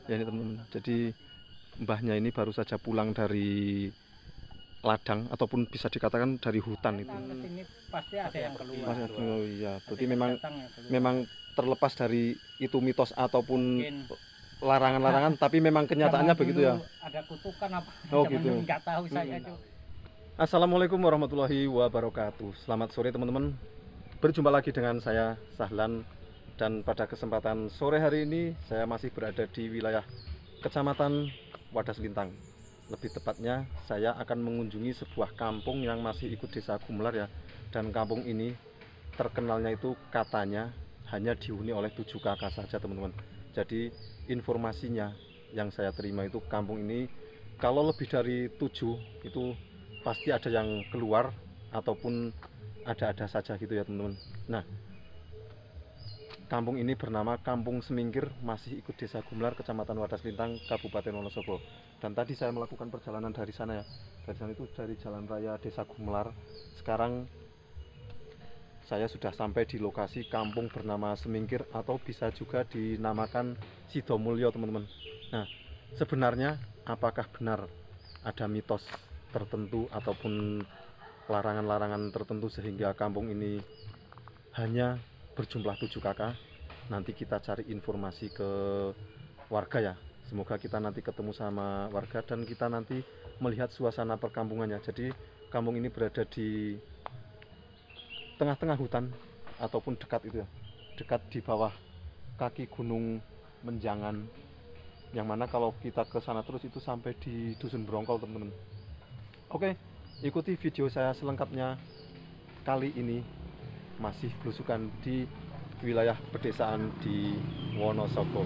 Ya ini teman-teman. Jadi mbahnya ini baru saja pulang dari ladang ataupun bisa dikatakan dari hutan itu. Kesini pasti ada yang keluar. Oh iya, berarti Ada yang memang datang, yang keluar. memang terlepas dari itu mitos ataupun Mungkin larangan-larangan, tapi memang kenyataannya zaman begitu dulu ya. ada kutukan apa? Oh, Zaman gitu. dulu nggak tahu saya tuh. Assalamualaikum warahmatullahi wabarakatuh. Selamat sore teman-teman. Berjumpa lagi dengan saya Sahlan, dan pada kesempatan sore hari ini saya masih berada di wilayah Kecamatan Wadas Lintang. Lebih tepatnya saya akan mengunjungi sebuah kampung yang masih ikut desa Gumelar ya. Dan kampung ini terkenalnya itu katanya hanya dihuni oleh 7 kakak saja teman-teman. Jadi informasinya yang saya terima itu kampung ini kalau lebih dari 7 itu pasti ada yang keluar ataupun ada-ada saja gitu ya teman-teman. Nah, kampung ini bernama Kampung Semingkir, masih ikut desa Gumelar, Kecamatan Wadas Lintang, Kabupaten Wonosobo. Dan tadi saya melakukan perjalanan dari sana ya. Dari sana itu dari Jalan Raya Desa Gumelar. Sekarang saya sudah sampai di lokasi kampung bernama Semingkir atau bisa juga dinamakan Sidomulyo teman-teman. Nah, sebenarnya apakah benar ada mitos tertentu ataupun larangan-larangan tertentu sehingga kampung ini hanya berjumlah 7 kakak? Nanti kita cari informasi ke warga ya. Semoga kita nanti ketemu sama warga dan kita nanti melihat suasana perkampungannya. Jadi kampung ini berada di tengah-tengah hutan ataupun dekat itu ya, dekat di bawah kaki Gunung Menjangan, yang mana kalau kita ke sana terus itu sampai di Dusun Brongkol teman-teman. Oke, ikuti video saya selengkapnya. Kali ini masih belusukan di wilayah pedesaan di Wonosobo.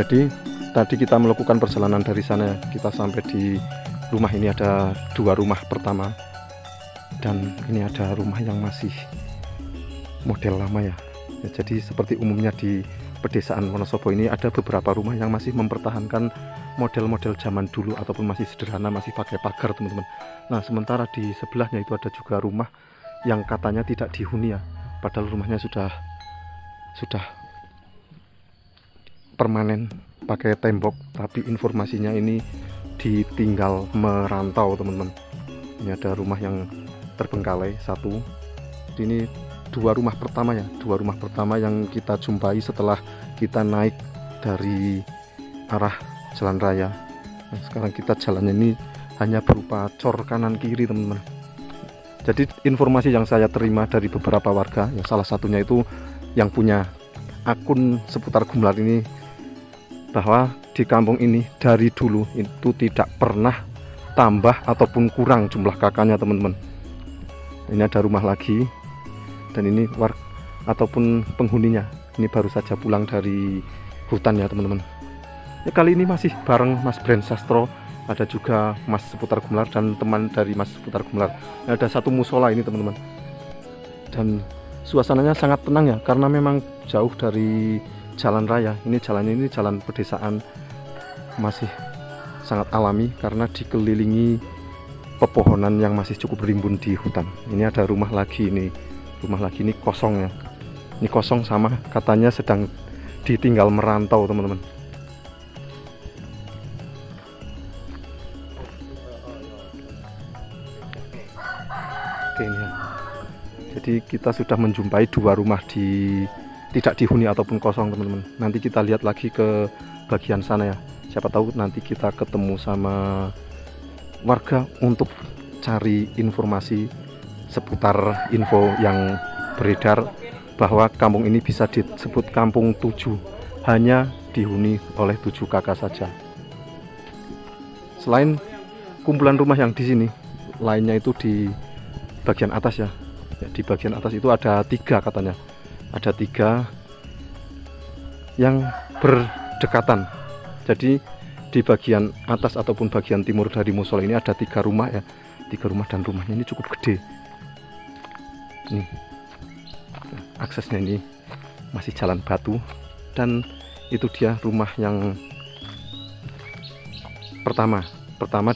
Jadi tadi kita melakukan perjalanan dari sana, kita sampai di rumah ini, ada 2 rumah pertama, dan ini ada rumah yang masih model lama ya. Jadi seperti umumnya di pedesaan Wonosobo ini ada beberapa rumah yang masih mempertahankan model-model zaman dulu ataupun masih sederhana, masih pakai pagar teman-teman. Nah, sementara di sebelahnya itu ada juga rumah yang katanya tidak dihuni ya, padahal rumahnya sudah permanen pakai tembok, tapi informasinya ini ditinggal merantau teman-teman. Ini ada rumah yang terbengkalai satu. Ini 2 rumah pertama ya, 2 rumah pertama yang kita jumpai setelah kita naik dari arah jalan raya. Nah, sekarang kita jalannya ini hanya berupa cor kanan kiri teman-teman. Jadi informasi yang saya terima dari beberapa warga ya, salah satunya itu yang punya akun seputar Gumelar ini, bahwa di kampung ini dari dulu itu tidak pernah tambah ataupun kurang jumlah kakaknya teman-teman. Ini ada rumah lagi Dan ini ataupun penghuninya ini baru saja pulang dari hutan ya teman-teman. Ya, kali ini masih bareng Mas Bren Sastro, ada juga Mas Seputar Gumelar dan teman dari Mas Seputar Gumelar. Ada satu musola ini teman-teman, dan suasananya sangat tenang ya, karena memang jauh dari jalan raya. Ini jalan pedesaan, masih sangat alami karena dikelilingi pepohonan yang masih cukup rimbun di hutan. Ini ada rumah lagi ini kosong ya. Ini kosong, sama katanya sedang ditinggal merantau teman-teman. Oke, ini ya. Jadi kita sudah menjumpai dua rumah tidak dihuni ataupun kosong teman-teman. Nanti kita lihat lagi ke bagian sana ya. Siapa tahu nanti kita ketemu sama warga untuk cari informasi seputar info yang beredar bahwa kampung ini bisa disebut kampung 7, hanya dihuni oleh 7 kakak saja. Selain kumpulan rumah yang di sini, lainnya itu di bagian atas ya. Di bagian atas itu ada 3 katanya. Ada 3 yang berdekatan. Jadi di bagian atas ataupun bagian timur dari musola ini ada 3 rumah ya. 3 rumah, dan rumahnya ini cukup gede. Nih, aksesnya ini masih jalan batu, dan itu dia rumah yang pertama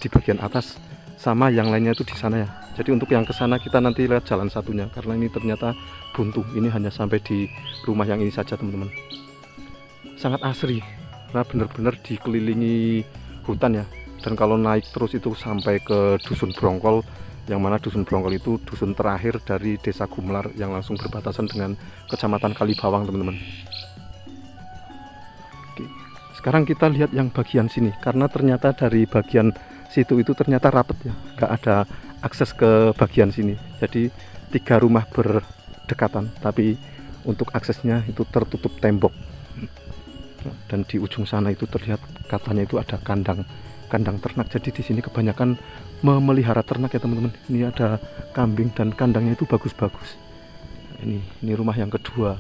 di bagian atas, sama yang lainnya itu di sana ya. Jadi untuk yang ke sana kita nanti lihat jalan satunya, karena ini ternyata buntu. Ini hanya sampai di rumah yang ini saja teman-teman. Sangat asri, nah benar-benar dikelilingi hutan ya. Dan kalau naik terus itu sampai ke Dusun Brongkol, yang mana Dusun Brongkol itu dusun terakhir dari Desa Gumelar yang langsung berbatasan dengan Kecamatan Kalibawang teman-teman. Oke, sekarang kita lihat yang bagian sini, karena ternyata dari bagian situ itu ternyata rapet ya, nggak ada akses ke bagian sini. Jadi 3 rumah berdekatan, tapi untuk aksesnya itu tertutup tembok. Dan di ujung sana itu terlihat katanya itu ada kandang ternak. Jadi di sini kebanyakan memelihara ternak ya teman-teman. Ini ada kambing dan kandangnya itu bagus-bagus. Ini rumah yang kedua.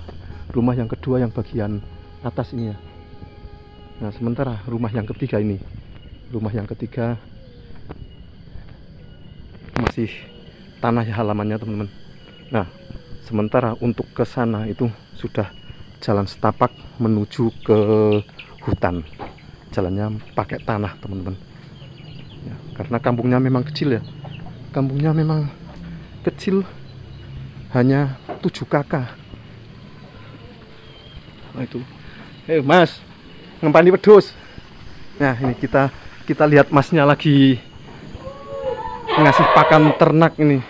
Rumah yang kedua yang bagian atas ini ya. Nah, sementara rumah yang ketiga ini. Rumah yang ketiga masih tanah ya halamannya teman-teman. Nah, sementara untuk ke sana itu sudah jalan setapak menuju ke hutan. Jalannya pakai tanah teman-teman ya, karena kampungnya memang kecil ya. Kampungnya memang kecil, hanya 7 kakak. Nah itu, mas ngempani wedhus. Nah ini kita lihat masnya lagi ngasih pakan ternak ini.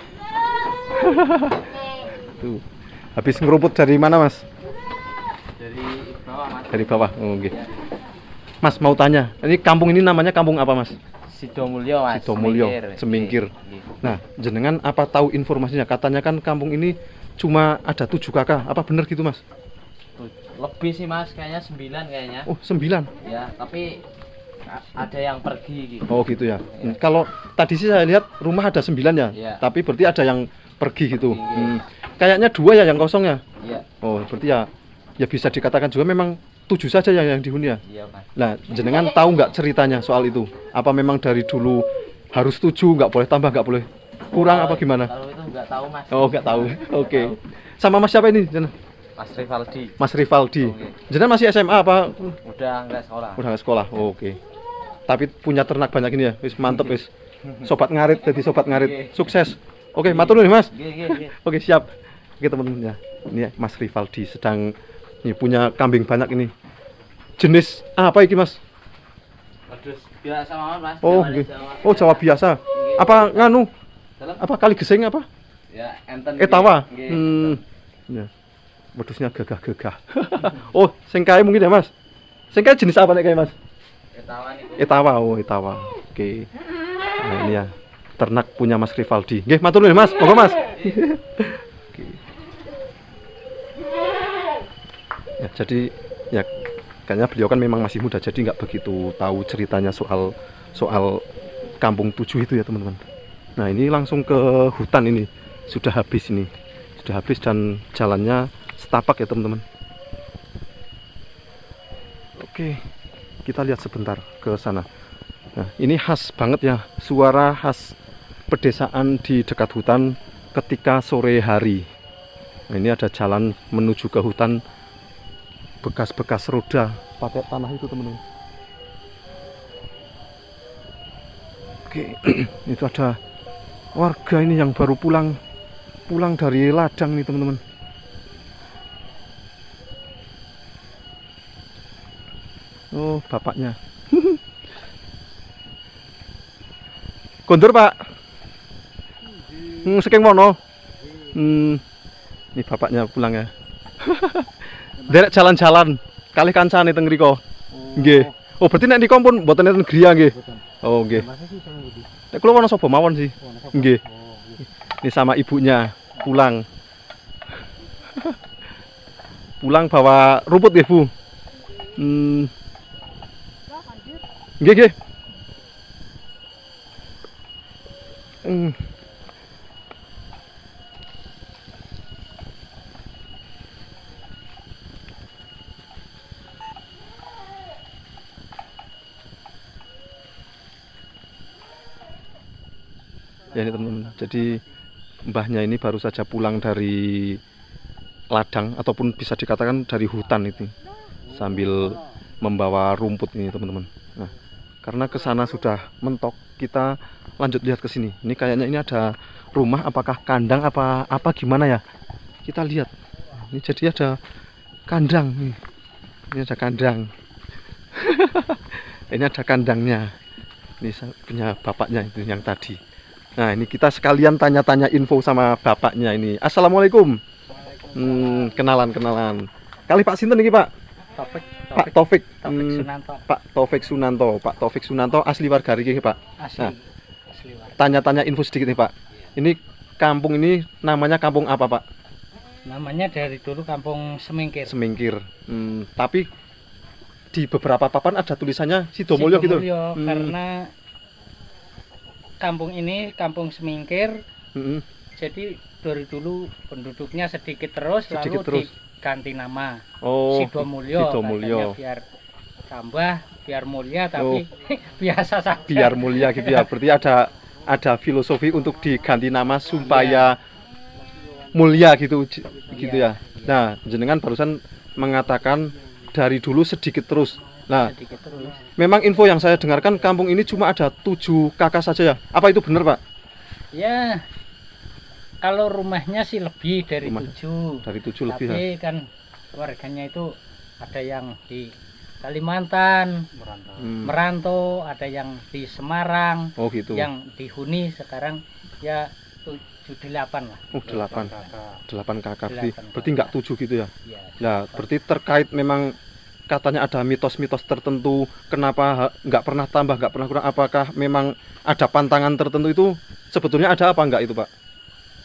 Tuh, habis ngeruput dari mana mas? Dari bawah mas. Dari bawah. Oh, okay. Mas mau tanya, ini kampung ini namanya kampung apa mas? Sidomulyo mas. Sidomulyo, Semingkir. Nah, jenengan apa tahu informasinya? Katanya kan kampung ini cuma ada 7 kakak. Apa benar gitu mas? Lebih sih mas, kayaknya 9 kayaknya. Oh 9? Ya, tapi ada yang pergi gitu. Oh gitu ya. Kalau tadi sih saya lihat rumah ada 9 ya, tapi berarti ada yang pergi gitu. Kayaknya 2 ya yang kosong ya. Iya. Oh berarti ya bisa dikatakan juga memang 7 saja yang dihuni ya. Iya mas. Nah jenengan tahu nggak ceritanya soal itu? Apa memang dari dulu harus 7, nggak boleh tambah, nggak boleh kurang, apa gimana? Kalau itu nggak tahu mas. Oh nggak tahu. Oke. Sama mas siapa ini? Mas Rivaldi. Mas Rivaldi. Jenengan masih SMA apa? Udah nggak sekolah. Udah nggak sekolah. Oh, oke. Tapi punya ternak banyak ini ya. Wis mantep wis. Sobat ngarit, jadi sobat ngarit. Sukses. Oke, matur nuwun mas. Oke, siap. Oke teman-teman ya. Ini ya, Mas Rivaldi sedang ini punya kambing banyak ini. Jenis apa iki mas? Wedhus biasa mas. Oh, okay. Oh Jawa biasa. Apa nganu? Apa kali geseng apa? Ya, enten. Etawa. Ya. Wedhusnya gagah-gagah. Oh, sing kae mungkin ya mas. Sing kae jenis apa nek kae mas? Etawa nih. Etawa, oh Etawa. Oke. Nah ini ya ternak punya Mas Rivaldi. Nggih, matur nuwun mas. Monggo mas. Oke. Ya jadi ya kayaknya beliau kan memang masih muda, jadi nggak begitu tahu ceritanya soal kampung 7 itu ya teman-teman. Nah ini langsung ke hutan ini, sudah habis ini sudah habis dan jalannya setapak ya teman-teman. Oke, kita lihat sebentar ke sana. Nah, ini khas banget ya, suara khas pedesaan di dekat hutan ketika sore hari. Nah, ini ada jalan menuju ke hutan, bekas-bekas roda pakai tanah itu teman-teman. Oke, itu ada warga ini yang baru pulang dari ladang nih teman-teman. Oh, bapaknya. Kondur pak. Sekeng mono. Ini bapaknya pulang ya. Derek jalan-jalan kalih kancane teng mriko. Nggih. Oh, berarti nek niku pun mboten enten griya nggih. Oh, nggih. Nek kula ana sapa mawon sih. Nggih. Ini sama ibunya pulang. Pulang bawa rumput nggih, Bu. Nggih, nggih. Ya ini teman-teman, jadi mbahnya ini baru saja pulang dari ladang ataupun bisa dikatakan dari hutan itu sambil membawa rumput ini teman-teman. Nah, karena ke sana sudah mentok, kita lanjut lihat ke sini. Ini kayaknya ini ada rumah, apakah kandang apa gimana ya? Kita lihat. Ini jadi ada kandang nih. Ini ada kandang. Ini ada kandangnya. Ini punya bapaknya itu yang tadi. Nah, ini kita sekalian tanya-tanya info sama bapaknya ini. Assalamualaikum. Kenalan. Kali Pak sinten iki, Pak? Pak Taufik. Sunanto. Pak Taufik Sunanto. Pak Taufik Sunanto asli warga iki, Pak. Asli. Nah, Asli warga. tanya-tanya info sedikit nih, Pak. Ini kampung ini namanya kampung apa, Pak? Namanya dari dulu Kampung Semingkir. Semingkir. Tapi di beberapa papan ada tulisannya Sidomulyo gitu. Karena kampung ini Kampung Semingkir. Jadi dari dulu penduduknya sedikit terus lalu diganti nama. Oh, Sidomulyo. Sidomulyo. Biar tambah, biar mulia tapi biasa saja. Biar mulia gitu ya. Berarti ada filosofi untuk diganti nama supaya mulia gitu ya. Nah, jenengan barusan mengatakan dari dulu sedikit terus. Nah, Sedikit terus. memang info yang saya dengarkan kampung ini cuma ada 7 kakak saja ya. Apa itu benar, Pak? Ya, kalau rumahnya sih lebih dari 7. Dari 7 lebih ya. Tapi kan warganya itu ada yang di Kalimantan, merantau, ada yang di Semarang, Oh gitu. yang di Huni sekarang ya 7-8 lah. Oh 8 kakak. Berarti nggak 7 gitu ya. Ya, Ya, berarti terkait memang katanya ada mitos-mitos tertentu kenapa nggak pernah tambah, nggak pernah kurang. Apakah memang ada pantangan tertentu itu? Sebetulnya ada apa enggak itu, Pak?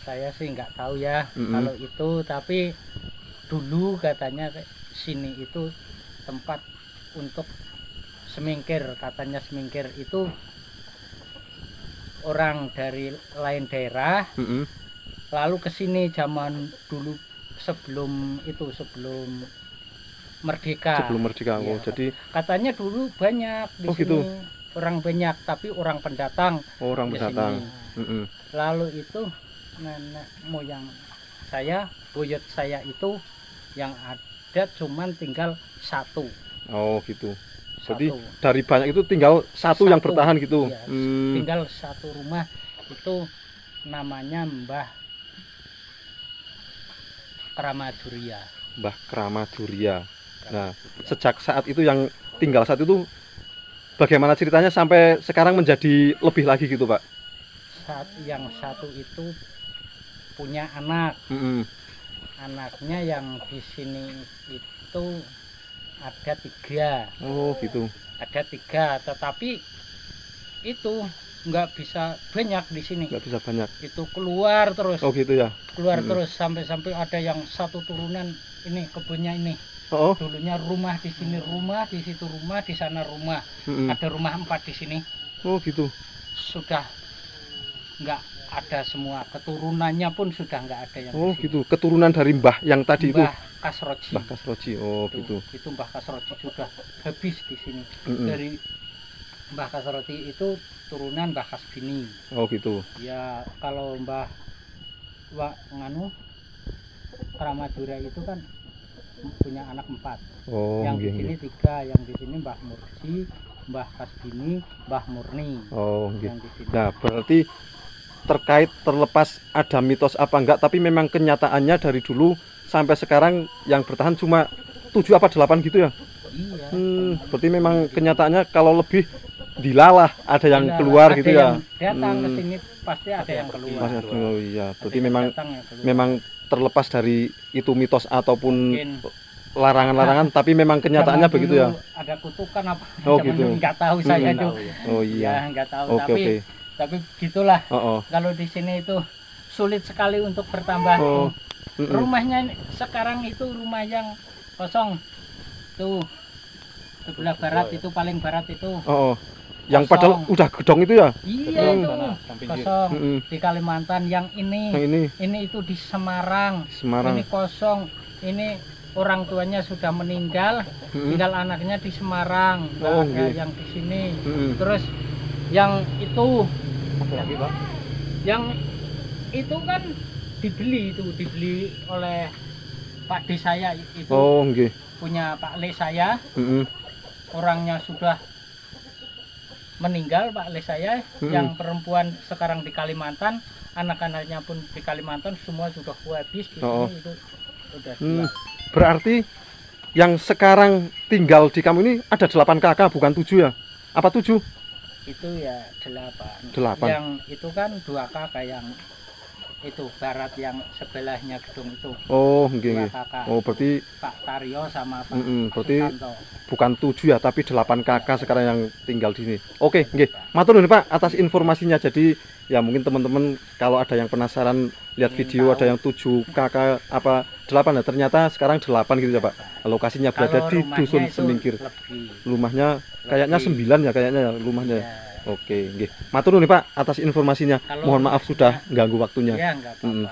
saya sih nggak tahu ya kalau itu, tapi dulu katanya sini itu tempat untuk semingkir, katanya semingkir itu orang dari lain daerah lalu ke sini zaman dulu sebelum merdeka. Sebelum merdeka. Ya, Oh, jadi katanya dulu banyak di sini. gitu. Orang banyak, tapi orang pendatang. Orang di pendatang. sini. Lalu itu nenek moyang saya, buyut saya itu yang ada cuman tinggal 1. Oh gitu. Jadi 1. dari banyak itu tinggal satu yang bertahan gitu. Ya, tinggal 1 rumah itu namanya Mbah Kramaduria. Mbah Kramaduria. Nah, sejak saat itu yang tinggal saat itu bagaimana ceritanya sampai sekarang menjadi lebih lagi gitu, Pak? Saat yang 1 itu punya anak. Anaknya yang di sini itu ada 3. Oh gitu. Ada 3, tetapi itu nggak bisa banyak di sini. Nggak bisa banyak. Itu keluar terus. Oh gitu ya. Keluar terus sampai ada yang 1 turunan ini kebunnya ini. Oh. Dulunya rumah di sini, rumah di situ, rumah di sana, rumah. Ada rumah 4 di sini. Oh gitu. Sudah nggak ada semua, keturunannya pun sudah nggak ada yang Oh di sini. gitu, keturunan dari Mbah yang tadi itu. Mbah Kasroji. Mbah Kasroji. Oh gitu. Itu Mbah Kasroji sudah habis di sini. Mm-mm. Dari Mbah Kasroji itu turunan Mbah Kasbini. Oh gitu. Ya kalau Mbah Pramadura itu kan punya anak 4. Oh Yang di nggih, sini nggih. 3, yang di sini Mbah Mursi, Mbah Kasbini, Mbah Murni. Oh nggih. Yang di sini. Nah, berarti terkait terlepas ada mitos apa enggak, tapi memang kenyataannya dari dulu sampai sekarang yang bertahan cuma 7 apa 8 gitu ya. Iya. Berarti memang kenyataannya kalau lebih dilalah ada yang Benar, keluar ada gitu yang ya. datang ke sini pasti ada yang keluar. Oh iya, berarti Ada yang memang datang, yang keluar. memang terlepas dari itu mitos ataupun Mungkin larangan-larangan, tapi memang kenyataannya zaman begitu dulu ya. ada kutukan apa? Oh, Zaman gitu. dulu nggak tahu saya Mm-mm. tuh. Oh Ya iya. nggak tahu. Oke, tapi oke. tapi gitulah. Oh, oh. Kalau di sini itu sulit sekali untuk bertambah. Oh. Mm-mm. Rumahnya sekarang itu rumah yang kosong tuh sebelah barat itu paling barat itu. Oh, oh. Yang Kosong. padahal udah gedong itu ya. Iya Mm. itu kosong. Mm-mm. Di Kalimantan yang Yang ini ini itu di Semarang. Semarang. Ini kosong. Ini orang tuanya sudah meninggal, Mm-mm. tinggal anaknya di Semarang. Oh, Nggak ada nggih. yang di sini. Mm-mm. Terus yang itu Lagi, Pak. yang itu kan dibeli oleh Pak D saya itu, Oh nggih. punya Pak Le saya, Mm-mm. orangnya sudah meninggal Pak Le saya. Yang perempuan sekarang di Kalimantan, anak-anaknya pun di Kalimantan, semua sudah habis di Oh. sini. Itu udah Hmm. jual. Berarti yang sekarang tinggal di kamu ini ada 8 kakak bukan 7 ya? Apa 7? Itu ya 8. 8. Yang itu kan 2 kakak, yang itu barat yang sebelahnya gedung itu Oh nggih, 2 nggih. kakak, Oh berarti Pak Taryo sama Pak berarti Sutanto. bukan 7 ya, tapi 8 kakak sekarang yang tinggal di sini. Oke, nggih. Matur nuwun Pak atas informasinya. Jadi ya mungkin teman-teman kalau ada yang penasaran lihat Ingin video tahu. ada yang 7 kakak apa 8 ya, ternyata sekarang 8 gitu ya Pak. Lokasinya berada Kalau di rumahnya Dusun itu Semingkir. lebih. Rumahnya kayaknya Lebih. 9 ya kayaknya ya rumahnya. Ya, Oke, nggih. Matur nuwun Pak atas informasinya. Kalau Mohon maaf sudah ganggu waktunya. ya enggak apa-apa.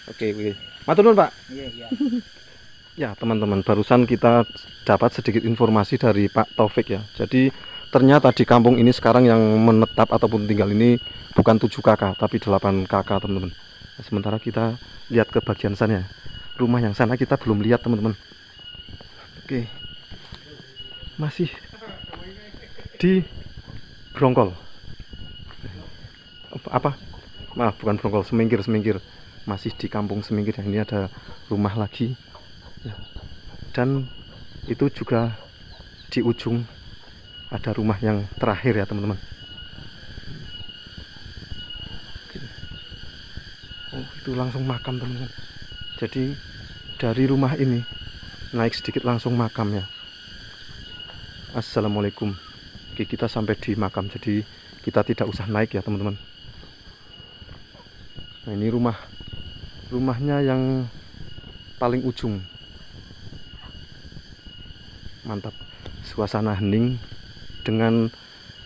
Oke, oke. Matur nuwun Pak. Iya, iya. Ya teman-teman, barusan kita dapat sedikit informasi dari Pak Taufik ya. Jadi ternyata di kampung ini sekarang yang menetap ataupun tinggal ini bukan 7 kakak, tapi 8 kakak teman-teman. Nah, sementara kita lihat ke bagian sana. Rumah yang sana kita belum lihat teman-teman. Oke. Masih di Brongkol. Apa? Maaf, bukan Brongkol, Semingkir. Masih di kampung Semingkir. Yang ini ada rumah lagi. Ya. Dan itu juga di ujung ada rumah yang terakhir ya teman-teman. Oke. Oh itu langsung makam teman-teman. Jadi dari rumah ini naik sedikit langsung makam ya. Assalamualaikum. Oke, kita sampai di makam, jadi kita tidak usah naik ya teman-teman. Nah ini rumahnya yang paling ujung. Mantap, suasana hening dengan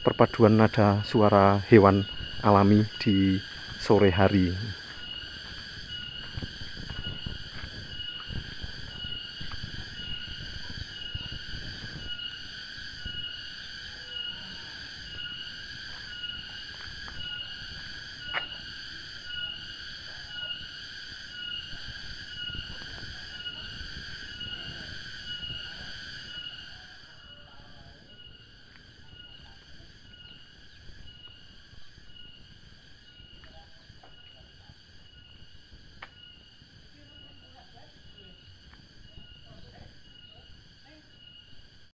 perpaduan nada suara hewan alami di sore hari.